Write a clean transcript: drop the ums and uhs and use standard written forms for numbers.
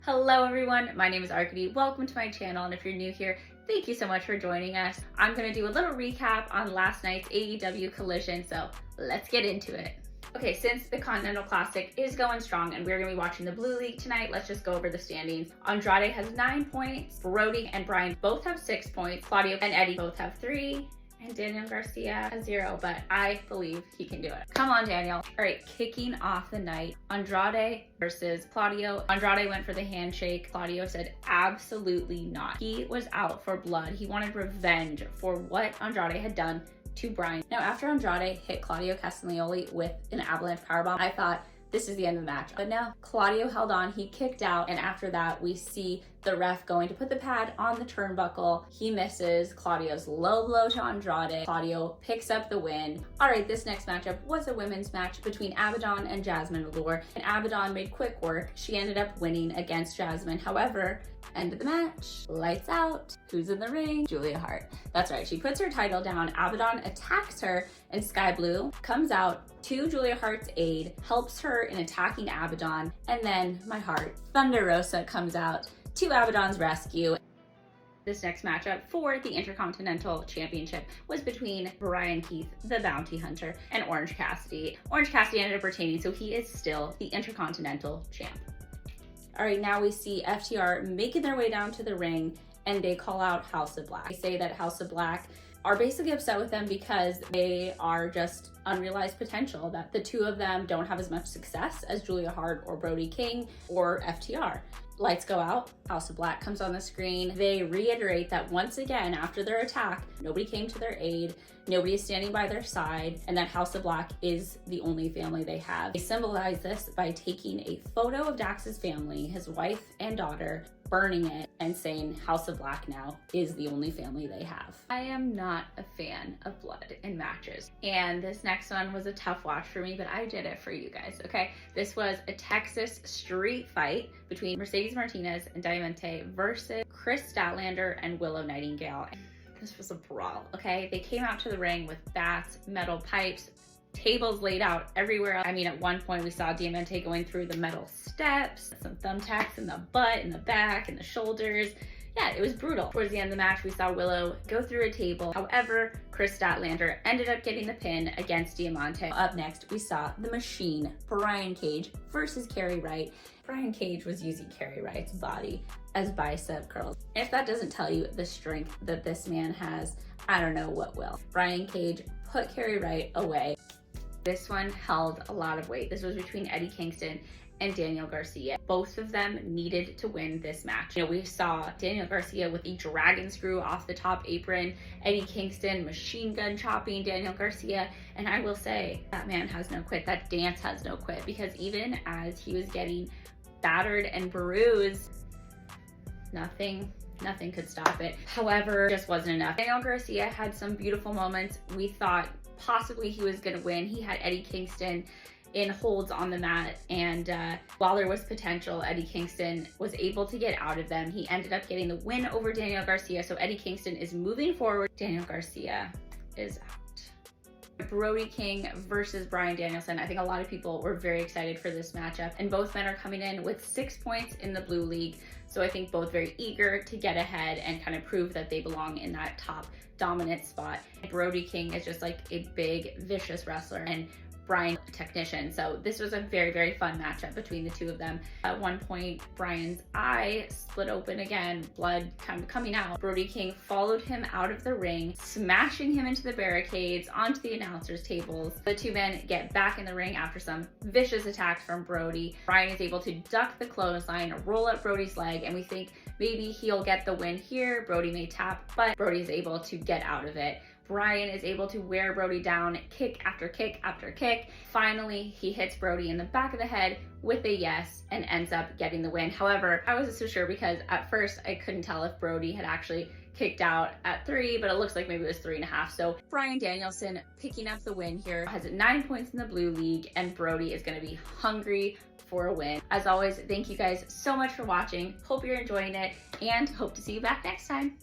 Hello everyone, my name is Arcady. Welcome to my channel, and if you're new here, thank you so much for joining us. I'm going to do a little recap on last night's AEW Collision, so let's get into it. Okay, since the Continental Classic is going strong and we're going to be watching the Blue League tonight, let's just go over the standings. Andrade has 9 points, Brody and Bryan both have 6 points, Claudio and Eddie both have 3, and Daniel Garcia has 0, but I believe he can do it. Come on, Daniel. All right, kicking off the night, Andrade versus Claudio. Andrade went for the handshake. Claudio said absolutely not. He was out for blood. He wanted revenge for what Andrade had done to Bryan. Now, after Andrade hit Claudio Castagnoli with an avalanche powerbomb, I thought this is the end of the match. But no, Claudio held on, he kicked out, and after that, we see the ref going to put the pad on the turnbuckle. He misses Claudio's low blow to Andrade. Claudio picks up the win. All right, this next matchup was a women's match between Abaddon and Jasmine Allure, and Abaddon made quick work. She ended up winning against Jasmine. However, end of the match, lights out. Who's in the ring? Julia Hart. That's right, she puts her title down. Abaddon attacks her, and Sky Blue comes out to Julia Hart's aid, helps her in attacking Abaddon, and then my heart, Thunder Rosa, comes out to Abaddon's rescue. This next matchup for the Intercontinental Championship was between Bryan Keith, the Bounty Hunter, and Orange Cassidy. Orange Cassidy ended up retaining, so he is still the Intercontinental Champ. All right, now we see FTR making their way down to the ring, and they call out House of Black. They say that House of Black are basically upset with them because they are just unrealized potential, that the two of them don't have as much success as Julia Hart or Brody King or FTR. Lights go out, House of Black comes on the screen. They reiterate that once again, after their attack, nobody came to their aid, nobody is standing by their side, and that House of Black is the only family they have. They symbolize this by taking a photo of Dax's family, his wife and daughter, burning it and saying House of Black now is the only family they have. I am not a fan of blood in matches, and this next one was a tough watch for me, but I did it for you guys, okay? This was a Texas street fight between Mercedes Martinez and Diamante versus Chris Statlander and Willow Nightingale. This was a brawl, okay? They came out to the ring with bats, metal pipes, tables laid out everywhere. I mean, at one point we saw Diamante going through the metal steps, some thumbtacks in the butt, in the back, in the shoulders. Yeah, it was brutal. Towards the end of the match, we saw Willow go through a table. However, Chris Statlander ended up getting the pin against Diamante. Up next, we saw The Machine, Brian Cage versus Kerry Wright. Brian Cage was using Kerry Wright's body as bicep curls. If that doesn't tell you the strength that this man has, I don't know what will. Brian Cage put Kerry Wright away. This one held a lot of weight. This was between Eddie Kingston and Daniel Garcia. Both of them needed to win this match. You know, we saw Daniel Garcia with a dragon screw off the top apron, Eddie Kingston machine gun chopping Daniel Garcia, and I will say that man has no quit. That dance has no quit, because even as he was getting battered and bruised, nothing could stop it. However, it just wasn't enough. Daniel Garcia had some beautiful moments. We thought possibly he was gonna win. He had Eddie Kingston in holds on the mat, and while there was potential, Eddie Kingston was able to get out of them. He ended up getting the win over Daniel Garcia, so Eddie Kingston is moving forward. Daniel Garcia is out. Brody King versus Bryan Danielson. I think a lot of people were very excited for this matchup, and both men are coming in with 6 points in the Blue League, so I think both very eager to get ahead and kind of prove that they belong in that top dominant spot. Brody King is just like a big, vicious wrestler, and Bryan a technician. So this was a very, very fun matchup between the two of them. At one point, Bryan's eye split open again, blood kind of coming out. Brody King followed him out of the ring, smashing him into the barricades, onto the announcers' tables. The two men get back in the ring after some vicious attacks from Brody. Bryan is able to duck the clothesline, roll up Brody's leg, and we think maybe he'll get the win here. Brody may tap, but Brody is able to get out of it. Bryan is able to wear Brody down, kick after kick after kick. Finally, he hits Brody in the back of the head with a yes and ends up getting the win. However, I wasn't so sure, because at first I couldn't tell if Brody had actually kicked out at 3, but it looks like maybe it was 3.5. So Bryan Danielson picking up the win here, has 9 points in the Blue League, and Brody is going to be hungry for a win. As always, thank you guys so much for watching. Hope you're enjoying it, and hope to see you back next time.